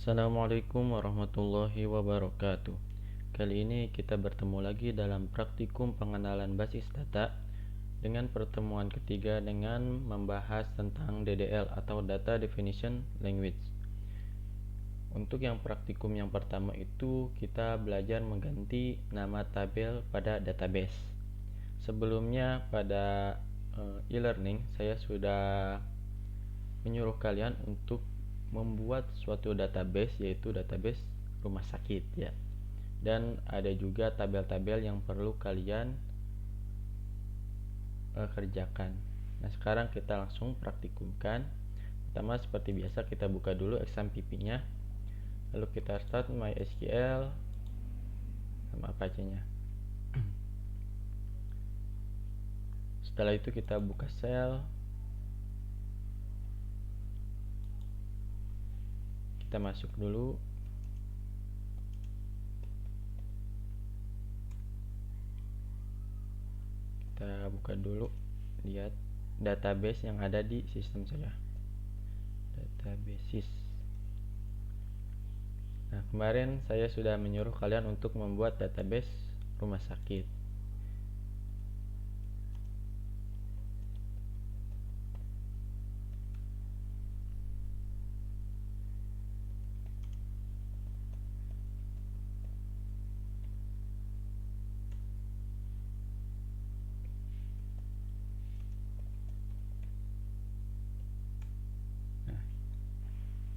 Assalamualaikum warahmatullahi wabarakatuh. Kali ini kita bertemu lagi dalam praktikum pengenalan basis data dengan pertemuan ketiga dengan membahas tentang DDL atau Data Definition Language. Untuk yang praktikum yang pertama itu kita belajar mengganti nama tabel pada database. Sebelumnya pada e-learning saya sudah menyuruh kalian untuk membuat suatu database, yaitu database rumah sakit ya. Dan ada juga tabel-tabel yang perlu kalian kerjakan. Nah, sekarang kita langsung praktikumkan. Pertama, seperti biasa kita buka dulu XAMPP-nya. Lalu kita start MySQL sama Apache-nya. Setelah itu kita buka Shell. Kita masuk dulu. Kita buka dulu, lihat database yang ada di sistem saya. Databases. Nah, kemarin saya sudah menyuruh kalian untuk membuat database rumah sakit.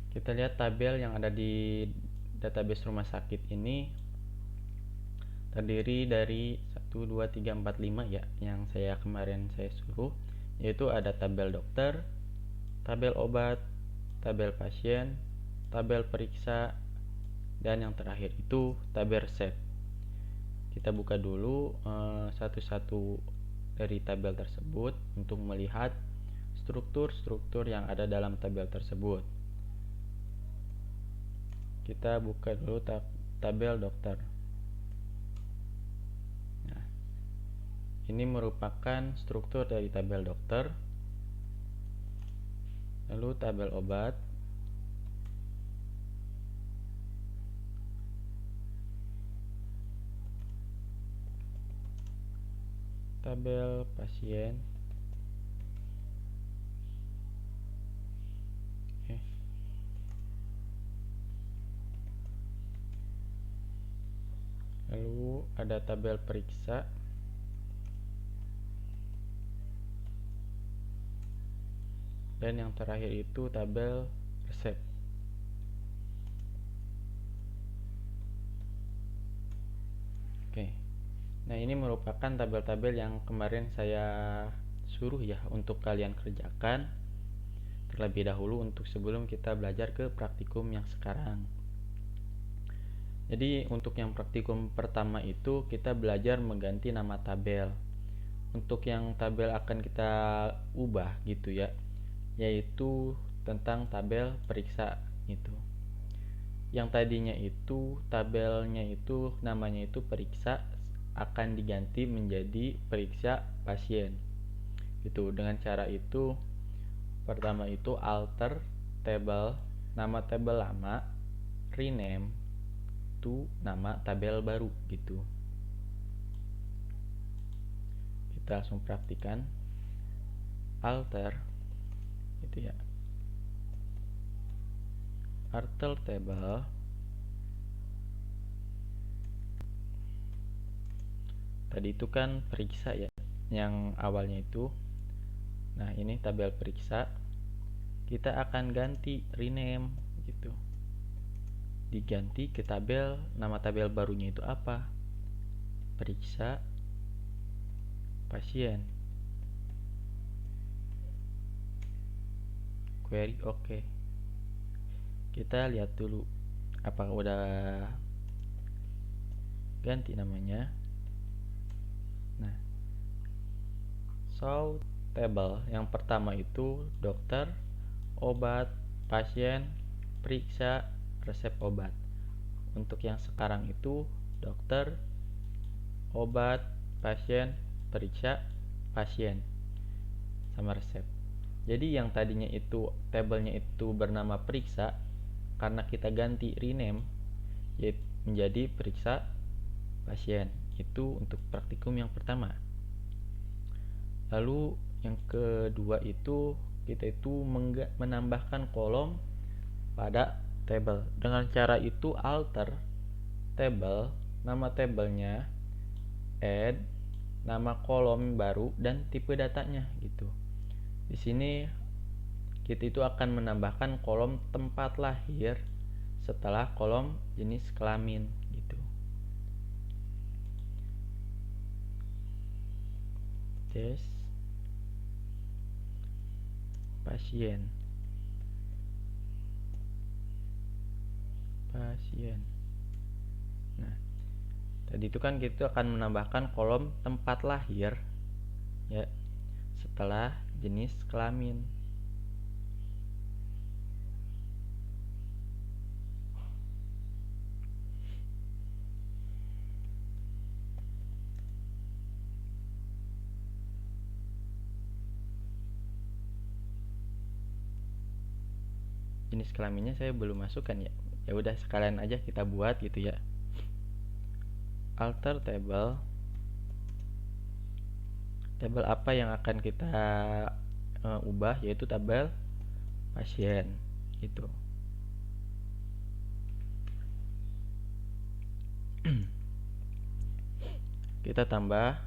Kita lihat tabel yang ada di database rumah sakit ini terdiri dari 1, 2, 3, 4, 5 ya, yang kemarin saya suruh, yaitu ada tabel dokter, tabel obat, tabel pasien, tabel periksa, dan yang terakhir itu tabel resep. Kita buka dulu satu-satu dari tabel tersebut untuk melihat struktur-struktur yang ada dalam tabel tersebut. Kita buka dulu tabel dokter. Nah, ini merupakan struktur dari tabel dokter. Lalu tabel obat, tabel pasien, lalu ada tabel periksa, dan yang terakhir itu tabel resep. Oke. Nah, ini merupakan tabel-tabel yang kemarin saya suruh ya untuk kalian kerjakan terlebih dahulu sebelum kita belajar ke praktikum yang sekarang. Jadi untuk yang praktikum pertama itu kita belajar mengganti nama tabel. Untuk yang tabel akan kita ubah gitu ya, yaitu tentang tabel periksa itu. Yang tadinya itu tabelnya itu namanya itu periksa akan diganti menjadi periksa pasien. Itu dengan cara itu pertama itu alter table, nama tabel lama, rename to nama tabel baru gitu. Kita langsung praktikan. Alter gitu ya. Alter table tadi itu kan periksa ya, yang awalnya itu. Nah, ini tabel periksa. Kita akan ganti rename gitu. Diganti ke tabel, nama tabel barunya itu apa? Periksa pasien. Query oke. Kita lihat dulu apakah udah ganti namanya. Nah, show table yang pertama itu dokter, obat, pasien, periksa, resep obat. Untuk yang sekarang itu dokter, obat, pasien, periksa, pasien, sama resep. Jadi yang tadinya itu tabelnya itu bernama periksa, karena kita ganti rename yaitu menjadi periksa pasien. Itu untuk praktikum yang pertama. Lalu yang kedua itu kita itu menambahkan kolom pada table. Dengan cara itu alter table, nama tabelnya, add nama kolom baru dan tipe datanya gitu. Di sini kita itu akan menambahkan kolom tempat lahir setelah kolom jenis kelamin gitu. Tes pasien. Nah, tadi itu kan kita akan menambahkan kolom tempat lahir ya setelah jenis kelamin. Jenis kelaminnya saya belum masukkan ya. Ya udah sekalian aja kita buat gitu ya. Alter table. Tabel apa yang akan kita ubah, yaitu tabel pasien gitu. Kita tambah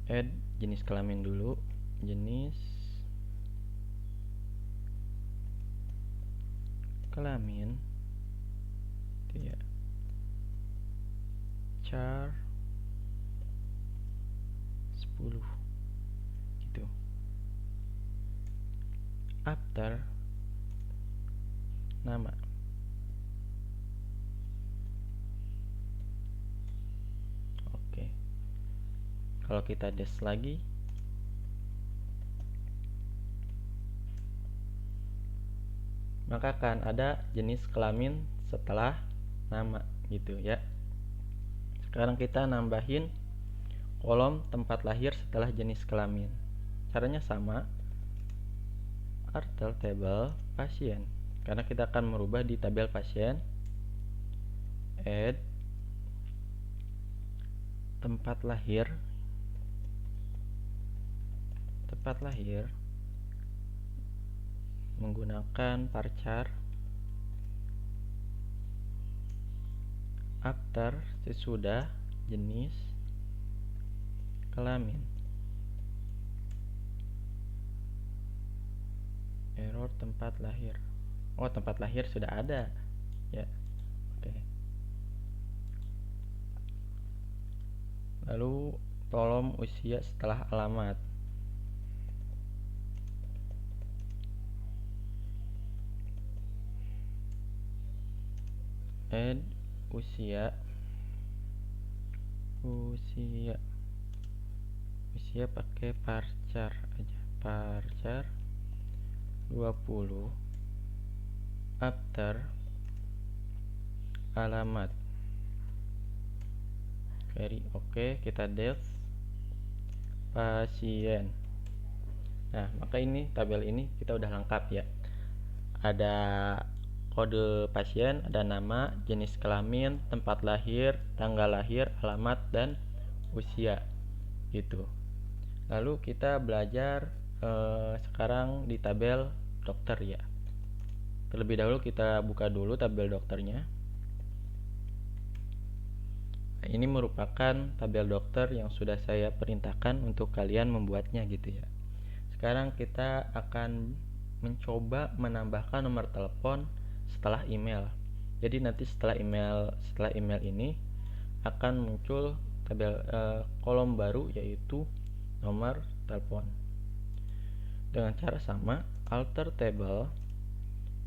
add jenis kelamin dulu, jenis kelamin itu ya, char 10 gitu. After nama. Oke. Kalau kita des lagi, maka akan ada jenis kelamin setelah nama gitu ya. Sekarang kita nambahin kolom tempat lahir setelah jenis kelamin. Caranya sama, alter table pasien, karena kita akan merubah di tabel pasien. Add tempat lahir menggunakan varchar after sesudah jenis kelamin. Error tempat lahir. Oh, tempat lahir sudah ada ya. Oke. Lalu kolom usia setelah alamat. Add usia pakai varchar aja, varchar 20 after alamat. Very oke, kita des pasien. Nah, maka ini tabel ini kita udah lengkap ya. Ada kode pasien, ada nama, jenis kelamin, tempat lahir, tanggal lahir, alamat, dan usia gitu. Lalu kita belajar sekarang di tabel dokter ya. Terlebih dahulu kita buka dulu tabel dokternya. Nah, ini merupakan tabel dokter yang sudah saya perintahkan untuk kalian membuatnya gitu ya. Sekarang kita akan mencoba menambahkan nomor telepon setelah email. Jadi nanti setelah email ini akan muncul tabel kolom baru, yaitu nomor telepon. Dengan cara sama, alter table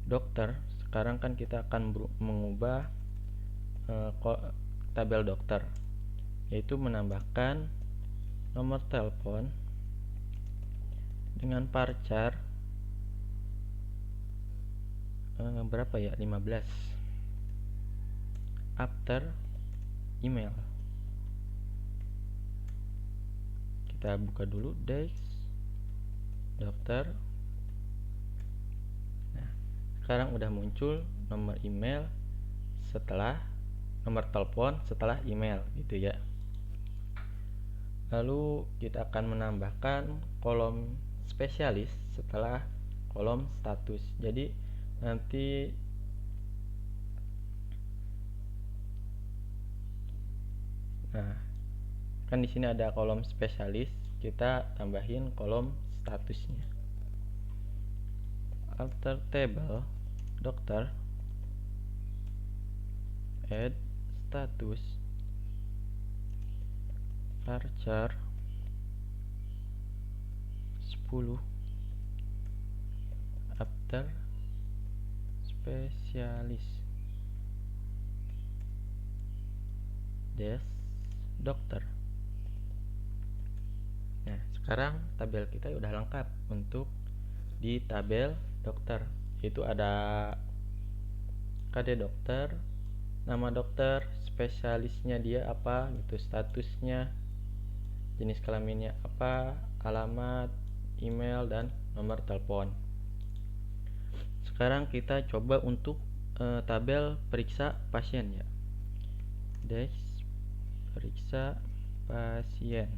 dokter. Sekarang kan kita akan mengubah tabel dokter, yaitu menambahkan nomor telepon dengan varchar berapa ya, 15 after email. Kita buka dulu des dokter. Nah, sekarang udah muncul nomor email setelah nomor telepon setelah email gitu ya. Lalu kita akan menambahkan kolom spesialis setelah kolom status. Jadi nanti kan di sini ada kolom spesialis, kita tambahin kolom statusnya. Alter table dokter, add status varchar 10 after spesialis des dokter. Nah, sekarang tabel kita udah lengkap untuk di tabel dokter. Itu ada KD dokter, nama dokter, spesialisnya dia apa gitu, statusnya, jenis kelaminnya apa, alamat, email, dan nomor telepon. Sekarang kita coba untuk tabel periksa pasien ya. Desk periksa pasien.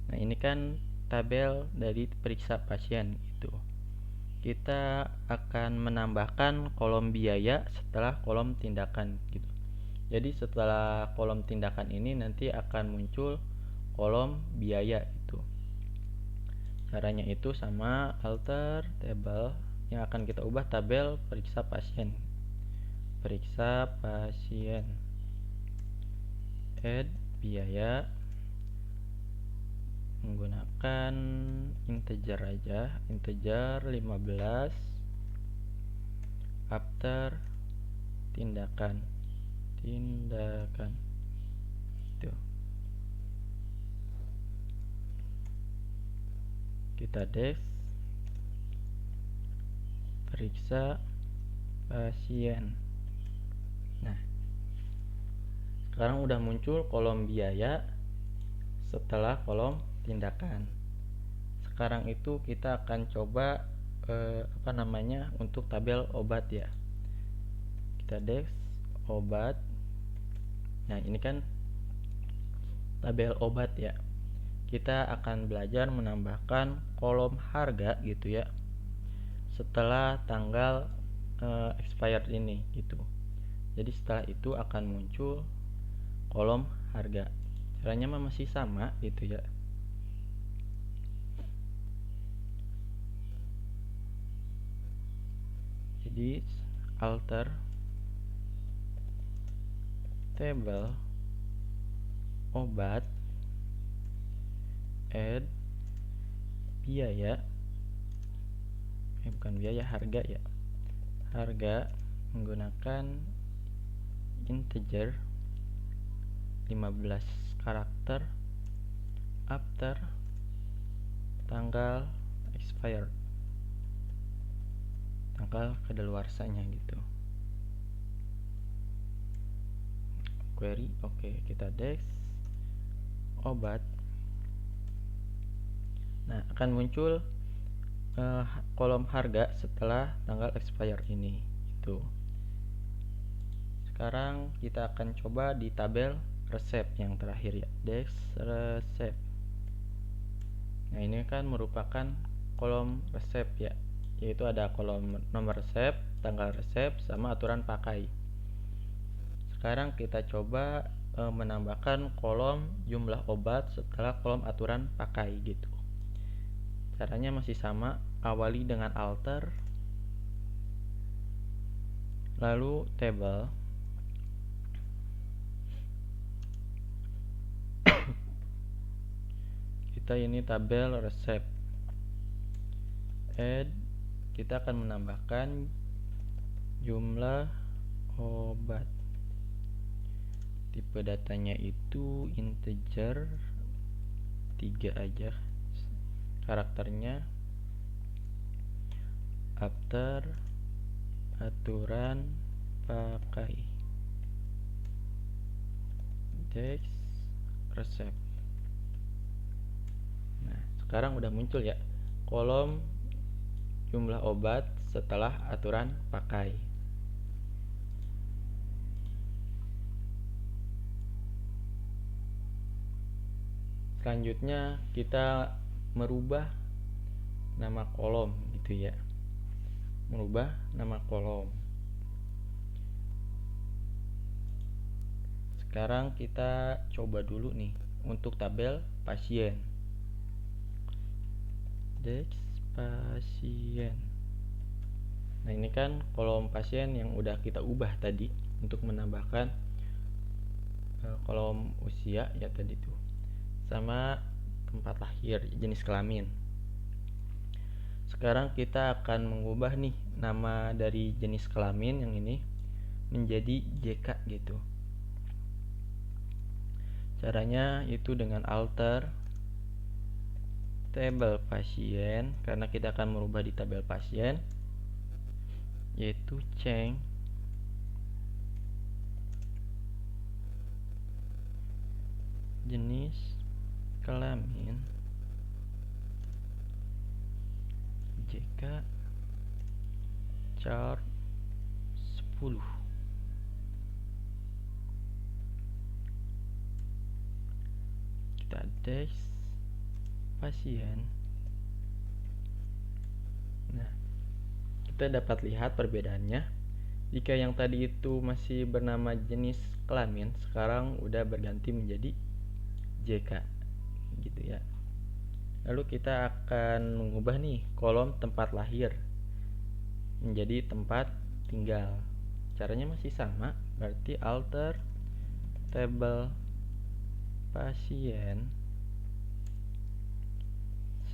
Nah, ini kan tabel dari periksa pasien itu. Kita akan menambahkan kolom biaya setelah kolom tindakan gitu. Jadi setelah kolom tindakan ini nanti akan muncul kolom biaya itu. Caranya itu sama alter table yang akan kita ubah tabel periksa pasien. Periksa pasien. Add biaya menggunakan integer aja, integer 15 after tindakan tuh. Kita desk periksa pasien. Nah, sekarang udah muncul kolom biaya setelah kolom tindakan. Sekarang itu kita akan coba untuk tabel obat ya. Kita desk obat. Nah, ini kan tabel obat ya. Kita akan belajar menambahkan kolom harga gitu ya setelah tanggal expired ini gitu. Jadi setelah itu akan muncul kolom harga. Caranya masih sama gitu ya. Jadi alter table obat, add biaya, bukan biaya, harga ya. Harga menggunakan integer 15 karakter after tanggal expired, tanggal kadaluarsanya gitu. Query, oke, kita desk obat. Nah, akan muncul kolom harga setelah tanggal expired ini itu. Sekarang kita akan coba di tabel resep yang terakhir ya, desk resep. Nah, ini kan merupakan kolom resep ya, yaitu ada kolom nomor resep, tanggal resep, sama aturan pakai. Sekarang kita coba menambahkan kolom jumlah obat setelah kolom aturan pakai gitu. Caranya masih sama, awali dengan alter, lalu table, kita ini tabel resep, add, kita akan menambahkan jumlah obat, tipe datanya itu integer 3 aja, karakternya after aturan pakai, desk resep. Nah, sekarang udah muncul ya kolom jumlah obat setelah aturan pakai. Selanjutnya kita merubah nama kolom gitu ya. Merubah nama kolom. Sekarang kita coba dulu nih untuk tabel pasien. Desk pasien. Nah, ini kan kolom pasien yang udah kita ubah tadi untuk menambahkan kolom usia ya tadi tuh. Sama tempat lahir, jenis kelamin. Sekarang kita akan mengubah nih nama dari jenis kelamin yang ini menjadi JK gitu. Caranya itu dengan alter tabel pasien, karena kita akan merubah di tabel pasien, yaitu change jenis kelamin JK chart 10. Kita desk pasien. Nah, kita dapat lihat perbedaannya. Jika yang tadi itu masih bernama jenis kelamin, sekarang udah berganti menjadi JK gitu ya. Lalu kita akan mengubah nih kolom tempat lahir menjadi tempat tinggal. Caranya masih sama, berarti alter tabel pasien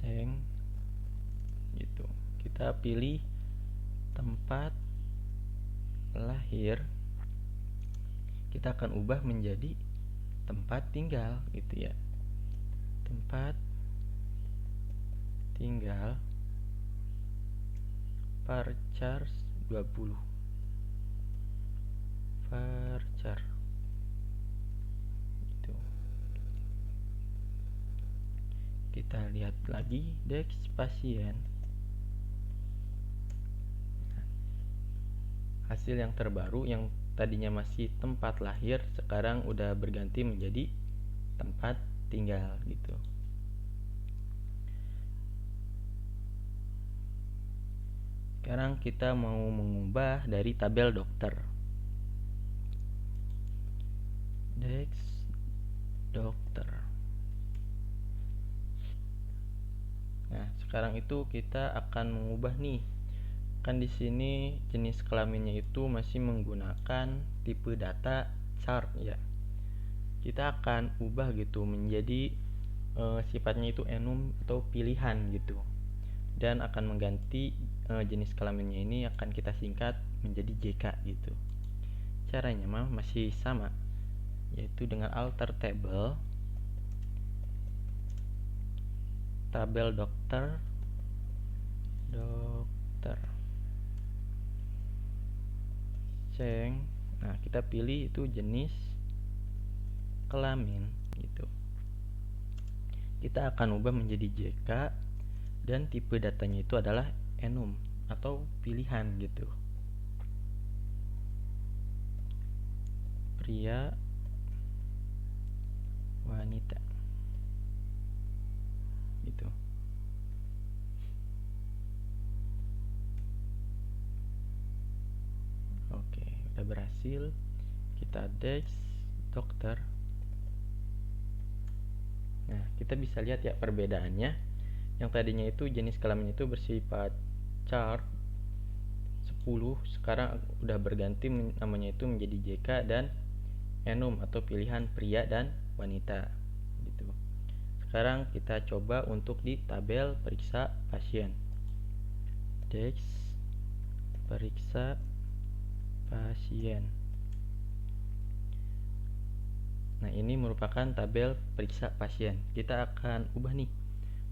seng gitu. Kita pilih tempat lahir, kita akan ubah menjadi tempat tinggal gitu ya. Tempat tinggal varchar 20. Varchar gitu. Kita lihat lagi desk pasien. Hasil yang terbaru yang tadinya masih tempat lahir sekarang udah berganti menjadi tempat tinggal gitu. Sekarang kita mau mengubah dari tabel dokter. Desk dokter. Nah, sekarang itu kita akan mengubah nih. Kan di sini jenis kelaminnya itu masih menggunakan tipe data chart ya. Kita akan ubah gitu menjadi sifatnya itu enum atau pilihan gitu. Dan akan mengganti jenis kelaminnya ini akan kita singkat menjadi JK gitu. Caranya masih sama, yaitu dengan alter tabel dokter ceng. Nah, kita pilih itu jenis kelamin gitu. Kita akan ubah menjadi JK dan tipe datanya itu adalah enum atau pilihan gitu. Pria, wanita gitu. Oke, udah berhasil. Kita desk dokter. Nah, kita bisa lihat ya perbedaannya. Yang tadinya itu jenis kelamin itu bersifat chart 10, sekarang udah berganti namanya itu menjadi JK dan enum atau pilihan pria dan wanita gitu. Sekarang kita coba untuk di tabel periksa pasien. Desk periksa pasien. Nah, ini merupakan tabel periksa pasien. Kita akan ubah nih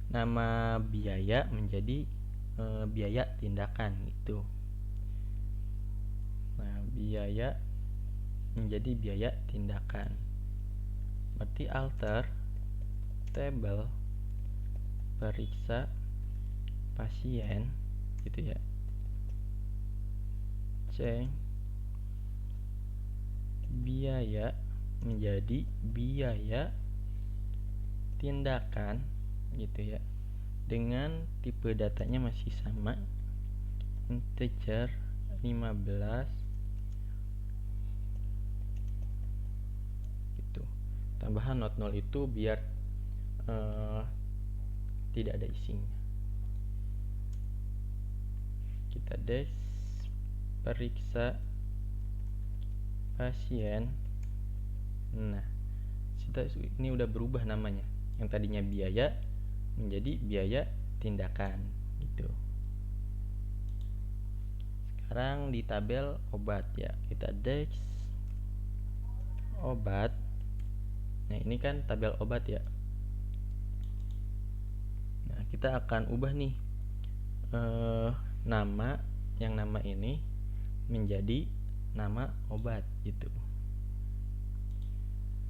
nama biaya menjadi biaya tindakan itu. Nah, biaya menjadi biaya tindakan. Berarti alter tabel periksa pasien gitu ya. Ceng biaya menjadi biaya tindakan gitu ya, dengan tipe datanya masih sama, integer 15 gitu. Tambahan not 0 itu biar tidak ada isinya. Kita periksa pasien. Nah, ini udah berubah namanya. Yang tadinya biaya menjadi biaya tindakan gitu. Sekarang di tabel obat ya, kita obat. Nah, ini kan tabel obat ya. Nah, kita akan ubah nih nama ini menjadi nama obat gitu.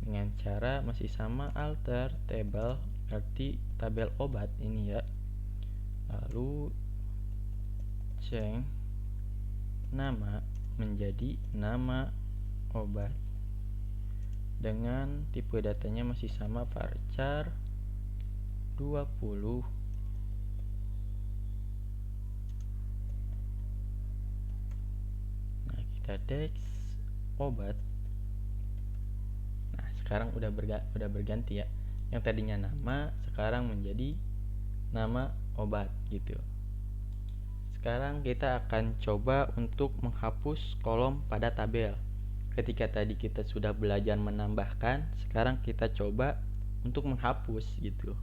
Dengan cara masih sama, alter table, arti tabel obat ini ya. Lalu change nama menjadi nama obat dengan tipe datanya masih sama, varchar 20. Nah, kita obat. Nah, sekarang udah berganti ya. Yang tadinya nama sekarang menjadi nama obat gitu. Sekarang kita akan coba untuk menghapus kolom pada tabel. Ketika tadi kita sudah belajar menambahkan, sekarang kita coba untuk menghapus gitu.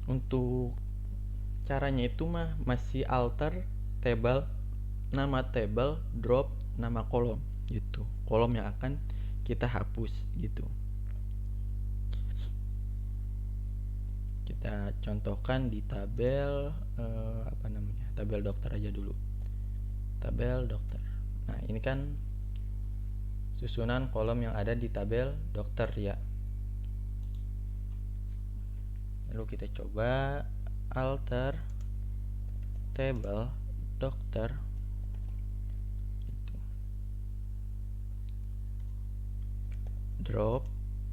Untuk caranya itu masih alter table, nama table, drop nama kolom gitu. Kolom yang akan kita hapus gitu. Kita contohkan di tabel tabel dokter aja dulu. Tabel dokter. Nah, ini kan susunan kolom yang ada di tabel dokter ya. Lalu kita coba alter table dokter gitu. Drop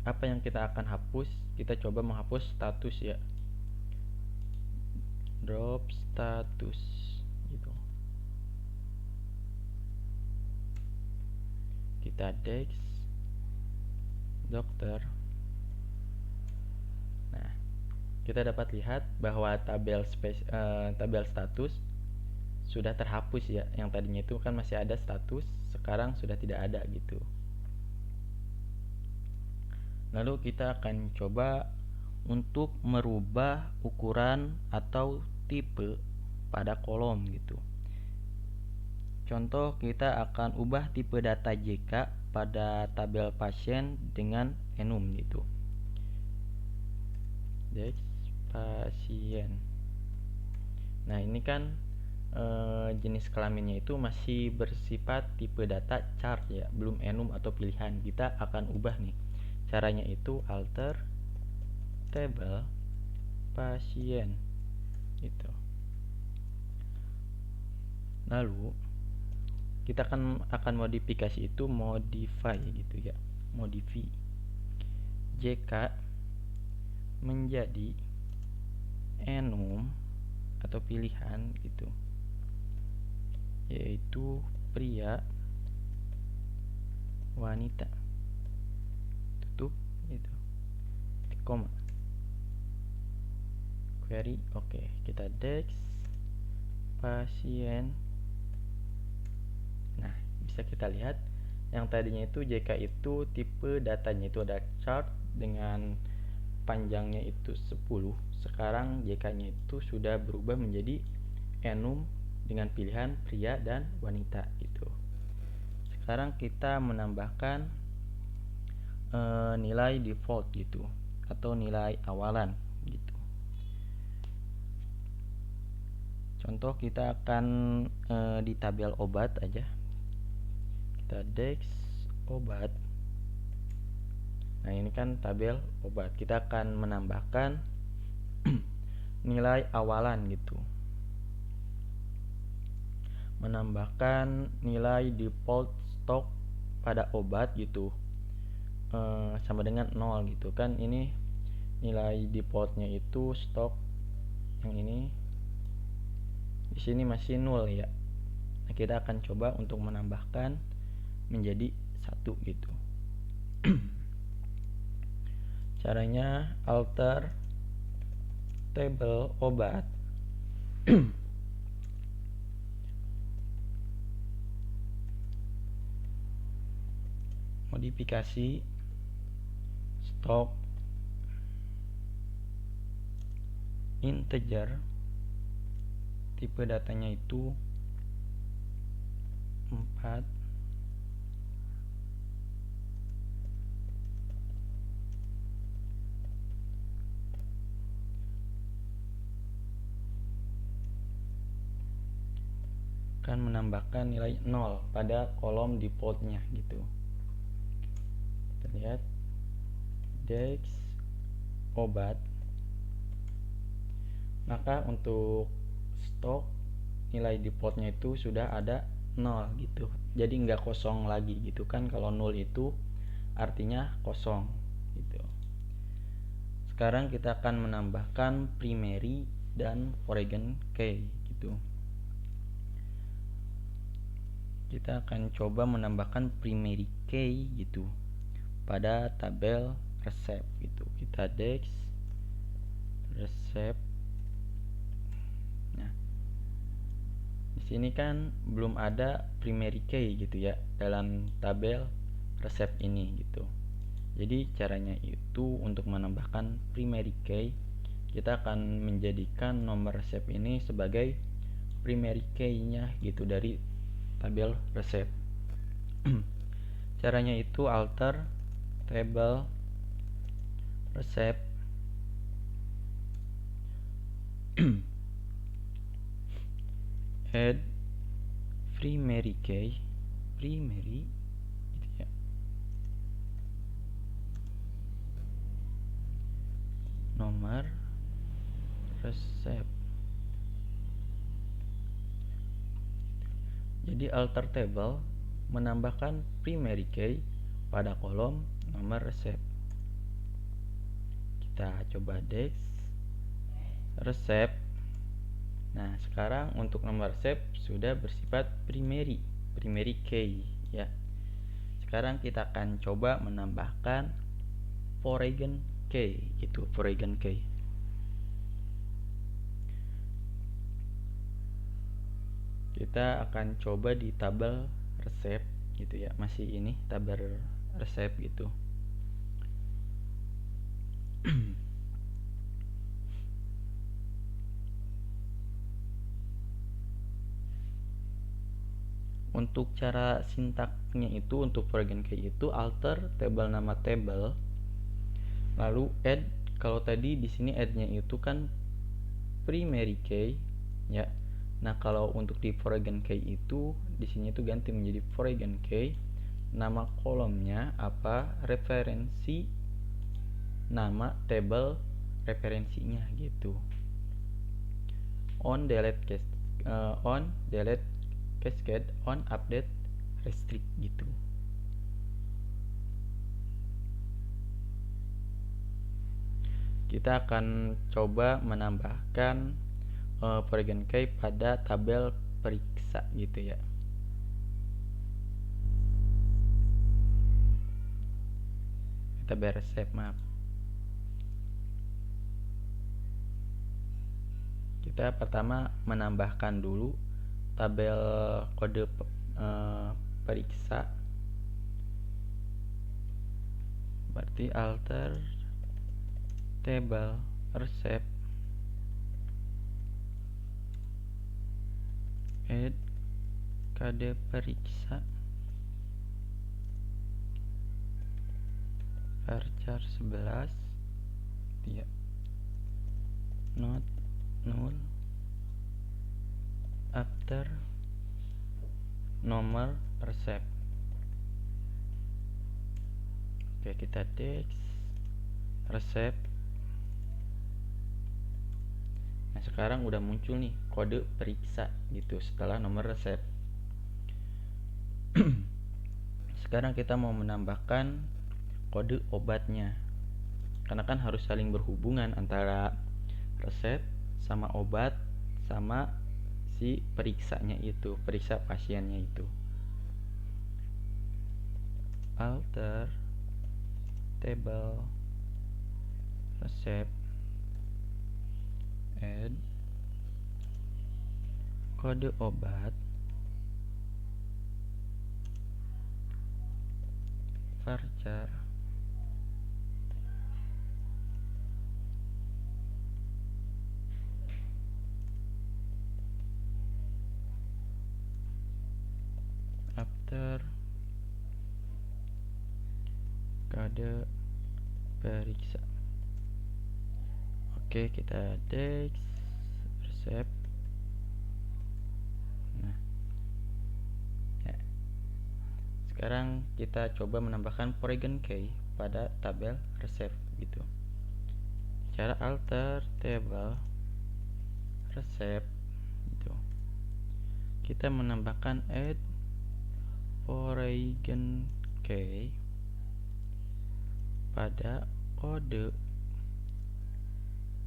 apa yang kita akan hapus, kita coba menghapus status ya. Drop status gitu. Kita dokter. Nah, kita dapat lihat bahwa tabel status sudah terhapus ya. Yang tadinya itu kan masih ada status, sekarang sudah tidak ada gitu. Lalu kita akan coba untuk merubah ukuran atau tipe pada kolom gitu. Contoh, kita akan ubah tipe data JK pada tabel pasien dengan enum gitu. Pasien. Nah, ini kan jenis kelaminnya itu masih bersifat tipe data chart ya, belum enum atau pilihan. Kita akan ubah nih. Caranya itu alter table pasien gitu. Lalu kita akan modifikasi itu modify gitu ya. Modify JK menjadi enum atau pilihan gitu, yaitu pria wanita. Tutup gitu. Koma. Query. Oke, kita pasien. Nah, bisa kita lihat yang tadinya itu JK itu tipe datanya itu ada chart dengan panjangnya itu 10. Sekarang JK-nya itu sudah berubah menjadi enum dengan pilihan pria dan wanita gitu. Sekarang kita menambahkan nilai default gitu atau nilai awalan gitu. Contoh, kita akan di tabel obat aja. Kita obat. Nah, ini kan tabel obat. Kita akan menambahkan nilai awalan gitu. menambahkan nilai default stok pada obat gitu, sama dengan 0 gitu kan. Ini nilai defaultnya itu stok yang ini, di sini masih 0 ya. Nah, kita akan coba untuk menambahkan menjadi 1 gitu. Caranya alter table obat. Modifikasi stok integer, tipe datanya itu 4, akan menambahkan nilai 0 pada kolom defaultnya gitu. Kita lihat dex obat, maka untuk stok nilai defaultnya itu sudah ada 0 gitu, jadi nggak kosong lagi gitu kan. Kalau 0 itu artinya kosong gitu. Sekarang kita akan menambahkan primary dan foreign key gitu. Kita akan coba menambahkan primary key gitu pada tabel resep gitu. Kita dex resep. Nah, di sini kan belum ada primary key gitu ya dalam tabel resep ini gitu. Jadi caranya itu untuk menambahkan primary key, kita akan menjadikan nomor resep ini sebagai primary key-nya gitu dari tabel resep. Caranya itu alter table resep add primary key, primary gitu ya, nomor resep. Jadi alter table menambahkan primary key pada kolom nomor resep. Kita coba dex resep. Nah, sekarang untuk nomor resep sudah bersifat primary key ya. Sekarang kita akan coba menambahkan foreign key gitu, foreign key. Kita akan coba di tabel resep gitu ya, masih ini tabel resep gitu. Untuk cara sintaknya itu untuk foreign key itu alter table nama table, lalu add. Kalau tadi di sini add-nya itu kan primary key ya. Nah, kalau untuk di foreign key itu di sini itu ganti menjadi foreign key. Nama kolomnya apa? Referensi nama table referensinya gitu. On delete cascade, on update restrict gitu. Kita akan coba menambahkan foreign key pada tabel periksa gitu ya. Tabel resep, maaf. Kita pertama menambahkan dulu tabel kode periksa. Berarti alter table resep add kode periksa varchar 11 ya, not null after nomor resep. Oke, kita dex resep. Nah, sekarang udah muncul nih kode periksa gitu setelah nomor resep. Sekarang kita mau menambahkan kode obatnya, karena kan harus saling berhubungan antara resep sama obat sama si periksanya itu, periksa pasiennya itu. Alter table resep, add kode obat, varchar after kode periksa. Oke, kita text resep. Nah, ya. Sekarang kita coba menambahkan Porygon key pada tabel resep gitu. Cara alter table resep gitu. Kita menambahkan add Porygon key pada kode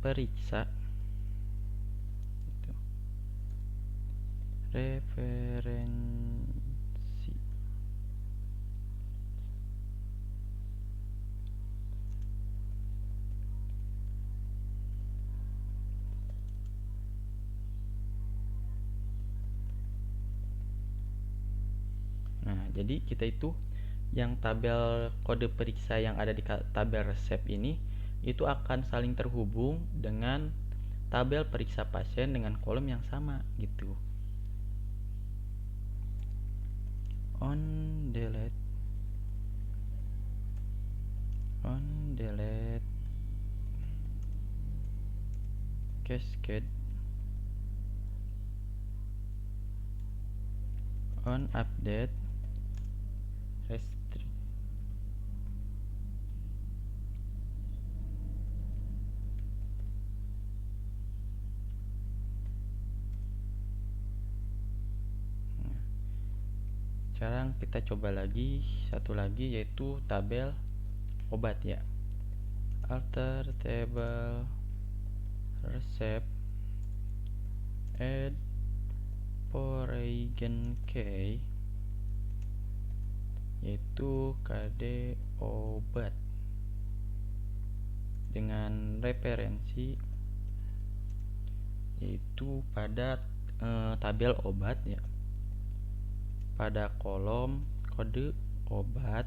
periksa gitu. Referensi. Nah, jadi kita itu yang tabel kode periksa yang ada di tabel resep ini itu akan saling terhubung dengan tabel periksa pasien dengan kolom yang sama gitu. On delete cascade, on update restrict. Sekarang kita coba lagi satu lagi, yaitu tabel obat ya. Alter table resep, add Porygon key, yaitu KD obat dengan referensi yaitu pada tabel obat ya, pada kolom kode obat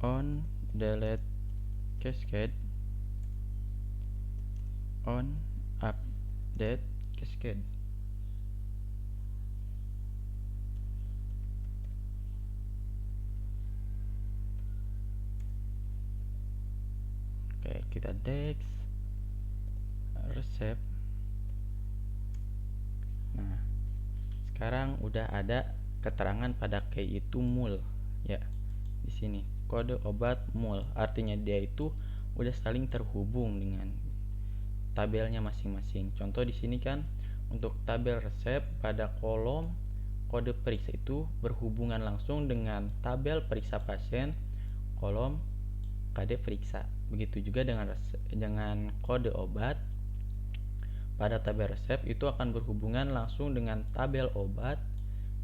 on delete cascade, on update cascade. Oke, kita text resep. Nah, sekarang udah ada keterangan pada key itu mul ya. Di sini kode obat mul, artinya dia itu udah saling terhubung dengan tabelnya masing-masing. Contoh di sini kan untuk tabel resep pada kolom kode periksa itu berhubungan langsung dengan tabel periksa pasien kolom KD periksa. Begitu juga dengan kode obat pada tabel resep itu akan berhubungan langsung dengan tabel obat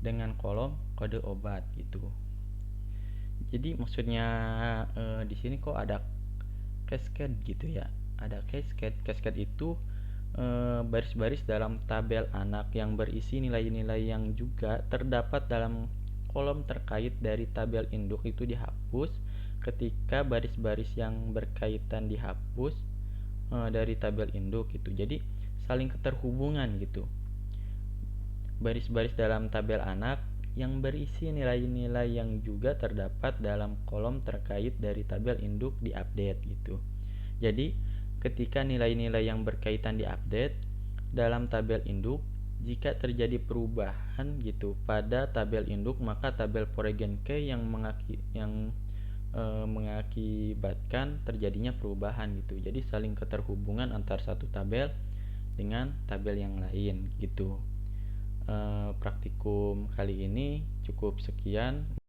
dengan kolom kode obat gitu. Jadi maksudnya di sini kok ada cascade gitu ya. Ada cascade. Cascade itu baris-baris dalam tabel anak yang berisi nilai-nilai yang juga terdapat dalam kolom terkait dari tabel induk itu dihapus ketika baris-baris yang berkaitan dihapus dari tabel induk gitu. Jadi saling keterhubungan gitu. Baris-baris dalam tabel anak yang berisi nilai-nilai yang juga terdapat dalam kolom terkait dari tabel induk diupdate gitu. Jadi ketika nilai-nilai yang berkaitan diupdate dalam tabel induk, jika terjadi perubahan gitu pada tabel induk, maka tabel Porygon key yang mengakibatkan terjadinya perubahan gitu. Jadi saling keterhubungan antar satu tabel dengan tabel yang lain gitu. Praktikum kali ini cukup sekian.